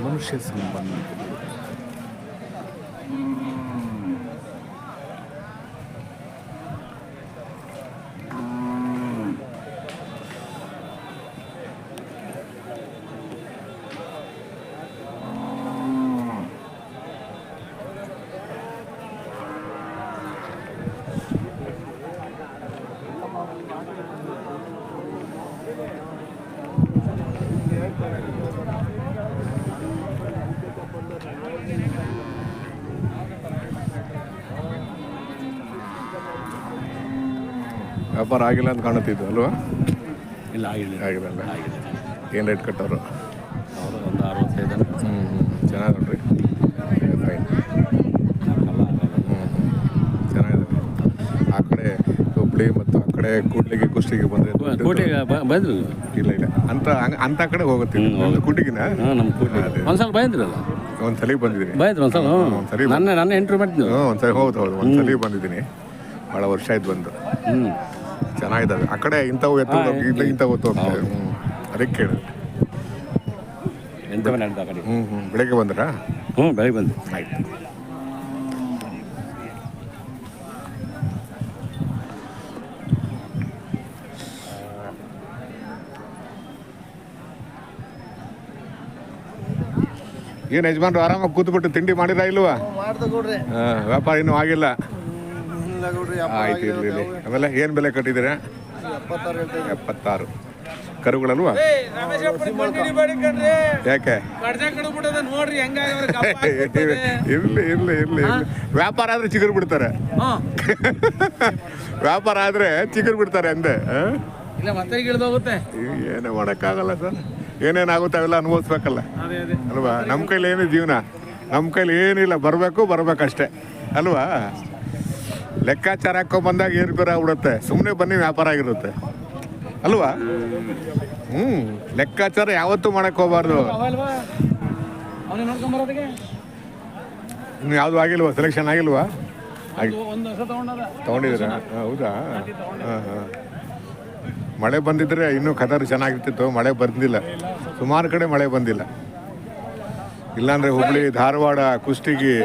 ಮನುಷ್ಯ ಸಂಬಂಧ ವ್ಯಾಪಾರ ಆಗಿಲ್ಲ ಅಂತ ಕಾಣುತ್ತಿದ್ದು ಅಲ್ವಾ? ಇಲ್ಲ ಆಗಿಲ್ಲ ಆಗಿದೆ. ಏನು ರೇಟ್ ಕಟ್ಟೋರು? ಅವರು ಒಂದು 65. ಚೆನ್ನಾಗಿ ನೋಡ್ರಿ, ಫೈನ್. ಚೆನ್ನಾಗಿದೆ. ಆ ಕಡೆ ಹುಬ್ಳಿ ಮತ್ತು ಆ ಕಡೆ ಕೂಡ್ಲಿಗೆ ಕುಷ್ಟಿಗೆ ಬಂದರೆ ಕೋಟೆಗೆ ಬಂದ್ರು. ಇಲ್ಲ ಅಂತ ಕಡೆ ಹೋಗುತ್ತೆ. ಕೂಟಿಗಿನ ನಮ್ಮ ಕೋಟೆ ಒಂದ್ಸಲ ಬಂದ್ರಲ್ಲ, ಒಂದ್ಸಲ ಬಂದಿದ್ದೀನಿ. ಬಂದ್ರು ಒಂದ್ಸಲ ನನ್ನ ಎಂಟ್ರಿ ಮಾಡಿದ್ವಿ. ಒಂದ್ಸಲ ಹೌದು ಒಂದ್ಸಲ ಬಂದಿದ್ದೀನಿ. ಭಾಳ ವರ್ಷ ಆಯ್ತು ಬಂದು. ಚೆನ್ನಾಗಿದ್ದಾವೆ ಆ ಕಡೆ. ಇಂಥವು ಇಂಥವು ಹೋಗ್ತೇವೆ. ಅದಕ್ಕೆ ಕೇಳಿ. ಬೆಳಗ್ಗೆ ಬಂದ್ರಾ? ಬೆಳಗ್ಗೆ ಬಂದು. ಆಯ್ತು. ಏನು ಯಜಮಾನ್ರು ಆರಾಮಾಗಿ ಕೂತ್ಬಿಟ್ಟು ತಿಂಡಿ ಮಾಡಿರ ಇಲ್ವಾ? ವ್ಯಾಪಾರ ಇನ್ನೂ ಆಗಿಲ್ಲ. ಆಯ್ತು, ಇರಲಿ. ಆಮೇಲೆ ಏನು ಬೆಲೆ ಕಟ್ಟಿದ್ದೀರಾ? 76. ಕರುಗಳಲ್ವಾ? ಯಾಕೆ? ಇರ್ಲಿ. ವ್ಯಾಪಾರ ಆದ್ರೆ ಚಿಗುರು ಬಿಡ್ತಾರೆ. ವ್ಯಾಪಾರ ಆದ್ರೆ ಚಿಗುರು ಬಿಡ್ತಾರೆ ಅಂದೆ. ಏನೇ ಮಾಡೋಕ್ಕಾಗಲ್ಲ ಸರ್. ಏನೇನಾಗುತ್ತೆ ಅವೆಲ್ಲ ಅನುಭವಿಸ್ಬೇಕಲ್ಲ ಅಲ್ವಾ? ನಮ್ಮ ಕೈಲಿ ಏನು ಜೀವನ, ನಮ್ಮ ಕೈಲಿ ಏನಿಲ್ಲ. ಬರ್ಬೇಕಷ್ಟೇ ಅಲ್ವಾ? ಲೆಕ್ಕಾಚಾರ ಹಾಕೊಂಡ್ ಬಂದಾಗ ಏರ್ಬೇರೆ ಆಗ್ಬಿಡುತ್ತೆ. ಸುಮ್ಮನೆ ಬನ್ನಿ ವ್ಯಾಪಾರ ಆಗಿರುತ್ತೆ ಅಲ್ವಾ? ಲೆಕ್ಕಾಚಾರ ಯಾವತ್ತೂ ಮಾಡಕ್ ಹೋಗ್ಬಾರ್ದು. ಇನ್ನು ಯಾವುದು ಆಗಿಲ್ವಾ? ಸೆಲೆಕ್ಷನ್ ಆಗಿಲ್ವಾ? ತಗೊಂಡಿದ್ದೀರಾ? ಹೌದಾ? ಹಾಂ. ಮಳೆ ಬಂದಿದ್ರೆ ಇನ್ನೂ ಕದರ್ ಚೆನ್ನಾಗಿರ್ತಿತ್ತು. ಮಳೆ ಬಂದಿಲ್ಲ. ಸುಮಾರು ಕಡೆ ಮಳೆ ಬಂದಿಲ್ಲ. ಇಲ್ಲಾಂದ್ರೆ ಹುಬ್ಳಿ, ಧಾರವಾಡ, ಕುಷ್ಟಗಿ,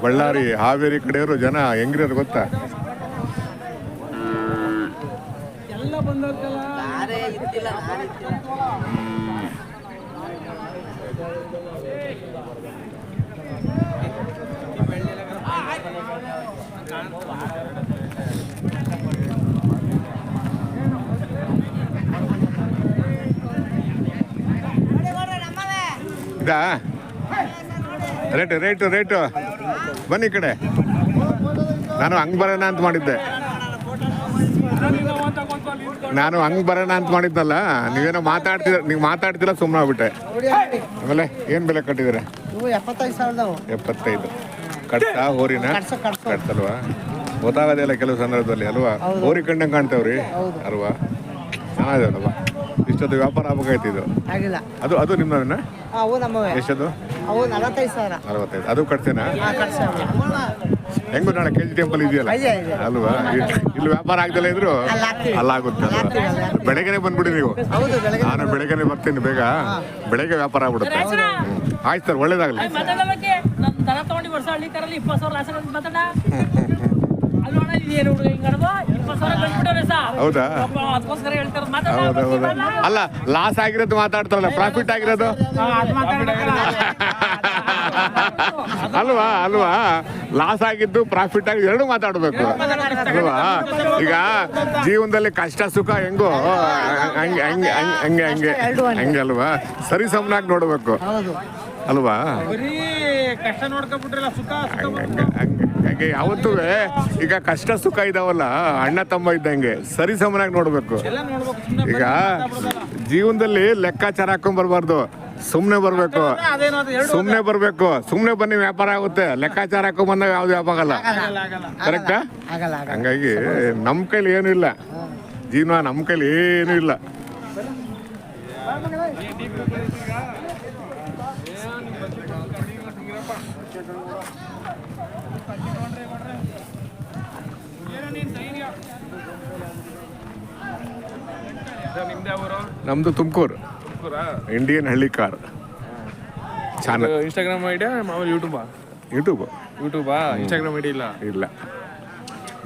ಬಳ್ಳಾರಿ, ಹಾವೇರಿ ಕಡೆಯವರು ಜನ ಹೆಂಗಿರೋರು ಗೊತ್ತಾ? ಇದಾ ರೇಟು ಬನ್ನಿ ಈ ಕಡೆ. ನಾನು ಹಂಗೆ ಬರೋಣ ಅಂತ ಮಾಡಿದ್ದೆ. ನೀವೇನೋ ಮಾತಾಡ್ತಿಲ್ಲ, ಸುಮ್ಮನೆ ಆಗ್ಬಿಟ್ಟೆ. ಆಮೇಲೆ ಏನು ಬೆಲೆ ಕಟ್ಟಿದ್ದೀರಾ? 75. ಕಟ್ಟ ಹೋರಿನ ಕಟ್ತಲ್ವಾ? ಗೊತ್ತಾಗೋದಿಲ್ಲ ಕೆಲವು ಸಂದರ್ಭದಲ್ಲಿ ಅಲ್ವಾ? ಹೋರಿ ಕಂಡಂಗೆ ಕಾಣ್ತೇವ್ರಿ ಅಲ್ವಾ? ಚೆನ್ನಾಗಿದೆಯಲ್ವಾ? ಇಷ್ಟೊಂದು ವ್ಯಾಪಾರ ಆಗ್ಬೇಕಾಯ್ತು ಇದು. ಅದು ನಿಮ್ಮನ್ನ ಎಷ್ಟದು? 45. ಅದು ಕಟ್ತೇನಾ? ಹೆಂಗು ನಾಳೆ KG ಟೆಂಪಲ್ ಇದೆಯಲ್ಲ ಅಲ್ವಾ? ಇಲ್ಲಿ ವ್ಯಾಪಾರ ಆಗ್ದಲ್ಲ ಇದ್ರು ಅಲ್ಲಾಗುತ್ತೆ ಅಲ್ವಾ? ಬೆಳಗ್ಗೆನೆ ಬಂದ್ಬಿಡಿ ನೀವು. ನಾನು ಬೆಳಗ್ಗೆನೆ ಬರ್ತೀನಿ, ಬೇಗ ಬೆಳಗ್ಗೆ ವ್ಯಾಪಾರ ಆಗ್ಬಿಡುತ್ತೆ. ಆಯ್ತು ಸರ್, ಒಳ್ಳೇದಾಗಲಿ. ಹೌದಾ? ಅಲ್ಲ, ಲಾಸ್ ಆಗಿರೋದು ಮಾತಾಡ್ತಾರಲ್ಲ, ಪ್ರಾಫಿಟ್ ಆಗಿರೋದು ಅಲ್ವಾ? ಲಾಸ್ ಆಗಿದ್ದು, ಪ್ರಾಫಿಟ್ ಆಗಿ ಎರಡು ಮಾತಾಡ್ಬೇಕು ಅಲ್ವಾ? ಈಗ ಜೀವನದಲ್ಲಿ ಕಷ್ಟ ಸುಖ ಹೆಂಗೋ ಹಂಗೆ ಅಲ್ವಾ? ಸರಿ ಸಮನಾಗಿ ನೋಡ್ಬೇಕು ಅಲ್ವಾ? ಹಂಗೆ ಯಾವತ್ತೂ ಈಗ ಕಷ್ಟ ಸುಖ ಇದಾವಲ್ಲ, ಅಣ್ಣ ತಮ್ಮ ಇದ್ದಂಗೆ ಸರಿ ಸಮನಾಗಿ ನೋಡ್ಬೇಕು. ಈಗ ಜೀವನದಲ್ಲಿ ಲೆಕ್ಕಾಚಾರ ಹಾಕೊಂಡ್ ಬರ್ಬಾರ್ದು. ಸುಮ್ಮನೆ ಬರಬೇಕು. ಸುಮ್ಮನೆ ಬನ್ನಿ ವ್ಯಾಪಾರ ಆಗುತ್ತೆ. ಲೆಕ್ಕಾಚಾರ ಹಾಕೊಂಡ್ ಬಂದಾಗ ಯಾವ್ದು ವ್ಯಾಪಾರ ಆಗಲ್ಲ. ಕರೆಕ್ಟಾ? ಹಂಗಾಗಿ ನಮ್ಮ ಕೈಲಿ ಏನೂ ಇಲ್ಲ. ಜೀವನ ನಮ್ಮ ಕೈಲಿ ಏನೂ ಇಲ್ಲ. ನಿಮ್ದು ಯಾವ ನಮ್ಮದು ತುಮಕೂರು, ಇಂಡಿಯನ್ ಹಳ್ಳಿ ಕಾರ್ ಚಾನಲ್. ಇನ್ಸ್ಟಾಗ್ರಾಮ್ ಐಡಿಯಾ ಮಾಮೂಲಿ ಯೂಟ್ಯೂಬಾ? ಯೂಟ್ಯೂಬ್. ಯೂಟ್ಯೂಬಾ? ಇನ್ಸ್ಟಾಗ್ರಾಮ್ ಐಡಿ ಇಲ್ಲ? ಇಲ್ಲ,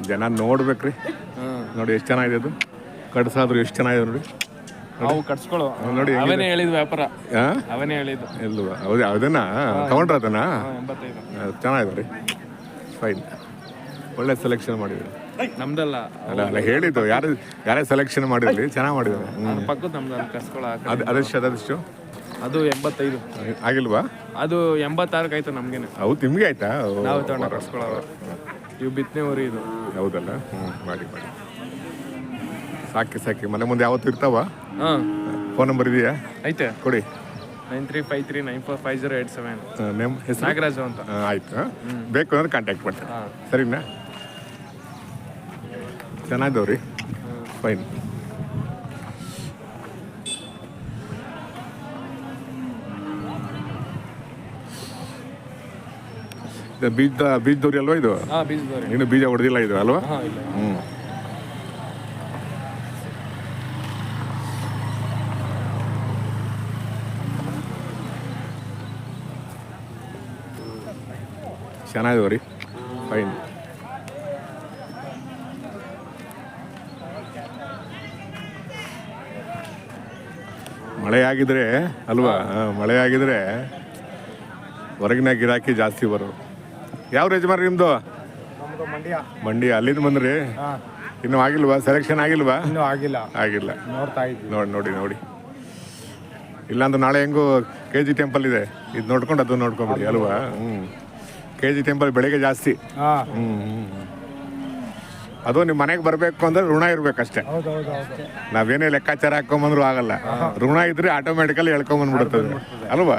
ಜನ ನೋಡ್ಬೇಕ್ರಿ. ನೋಡಿ ಎಷ್ಟು ಚೆನ್ನಾಗಿದೆ ಅದು, ಕಟ್ಸಾದ್ರು ಎಷ್ಟು ಚೆನ್ನಾಗಿದೆ ನೋಡಿ. ನಾವು ಕಟ್ಸ್ಕೊಳ್ಳೋ ನೋಡಿ ಅವನೇ ಹೇಳಿದ್ ವ್ಯಾಪಾರ, ಅವನೇ ಹೇಳಿದ್ದು. ಇಲ್ವಾ? ಹೌದು, ಅದನ್ನ ತಗೊಂಡ್ರ ಅದನ್ನ 85 ಚೆನ್ನಾಗಿದೆ ರೀ, ಫೈನ್, ಒಳ್ಳೆ ಸೆಲೆಕ್ಷನ್ ಮಾಡಿದ್ರು. ನಮ್ದಲ್ಲ, ಅಲ್ಲ ಅಲ್ಲ ಹೇಳಿದ್ದು ಯಾರೇ ಸೆಲೆಕ್ಷನ್ ಮಾಡಿರಲಿ ಚೆನ್ನಾಗಿ ಮಾಡಿದ್ರು. ಪಕ್ಕದ ನಮ್ದಲ್ಲ ಕಟ್ಸ್ಕೊಳ್ಳೋ. ಅದೆಷ್ಟು ಅದು 85 ಆಗಿಲ್ವಾ? ಅದು 86 ಆಯ್ತು ನಮ್ಗೇನೆ. ಹೌದು, ನಿಮ್ಗೆ ಆಯ್ತಾ? ನಾವು ತಗೊಂಡ ಕಟ್ಸ್ಕೊಳ್ಳೋ. ಇವು ಬಿತ್ತನೆ ಊರಿ ಇದು. ಹೌದಲ್ಲ, ಮಾಡಿ ಸಾಕಿ ಮನೆ ಮುಂದೆ ಯಾವತ್ತು ಇರ್ತಾವ? ಫೋನ್ ನಂಬರ್ ಇದೆಯಾ? ಐತೆ, ಕೊಡಿ. 9353945087. ನಿಮ್ಮ ಹೆಸರು? ನಾಗರಾಜು ಅಂತ. ಆಯ್ತು, ಬೇಕು ಅಂದ್ರೆ ಕಾಂಟ್ಯಾಕ್ಟ್ ಮಾಡ್ತೀನಿ. ಸರಿನಾ? ಚೆನ್ನಾಗಿದ್ದವ್ರಿ, ಫೈನ್. ಬೀಜದವ್ರಿ ಅಲ್ವಾ ಇದು? ಬೀಜದವ್ರಿ. ಇನ್ನು ಬೀಜ ಹೊಡೆದಿಲ್ಲ ಇದು ಅಲ್ವಾ? ಇಲ್ಲ. ಚೆನ್ನಾಗಿದವ್ರಿ, ಫೈನ್. ಮಳೆ ಆಗಿದ್ರೆ ಅಲ್ವಾ? ಮಳೆ ಆಗಿದ್ರೆ ಹೊರಗಿನ ಗಿರಾಕಿ ಜಾಸ್ತಿ ಬರೋದು. ಯಾವ ಯಜಮಾನ್ರಿ ನಿಮ್ದು? ಮಂಡ್ಯ. ಅಲ್ಲಿಂದ ಬಂದ್ರಿ? ಇನ್ನೂ ಆಗಿಲ್ವಾ? ಸೆಲೆಕ್ಷನ್ ಆಗಿಲ್ವಾ? ಇನ್ನೂ ಆಗಿಲ್ಲ. ನೋಡ್ತಾ ಇದ್ವಿ. ನೋಡಿ ಇಲ್ಲಾಂದ್ರೆ ನಾಳೆ ಹೆಂಗು KG ಟೆಂಪಲ್ ಇದೆ, ಇದು ನೋಡ್ಕೊಂಡು ಅದು ನೋಡ್ಕೊಂಬಿಡಿ ಅಲ್ವಾ? KG ಟೆಂಪಲ್ ಬೆಳಿಗ್ಗೆ ಜಾಸ್ತಿ. ಅದು ನಿಮ್ಮ ಮನೆಗೆ ಬರಬೇಕು ಅಂದ್ರೆ ಋಣ ಇರ್ಬೇಕಷ್ಟೇ. ನಾವೇನೇ ಲೆಕ್ಕಾಚಾರ ಹಾಕೊಂಬಂದ್ರು ಆಗಲ್ಲ. ಋಣ ಇದ್ರೆ ಆಟೋಮೆಟಿಕಲಿ ಎಳ್ಕೊಂಬಂದ್ಬಿಡುತ್ತದೆ ಅಲ್ವಾ?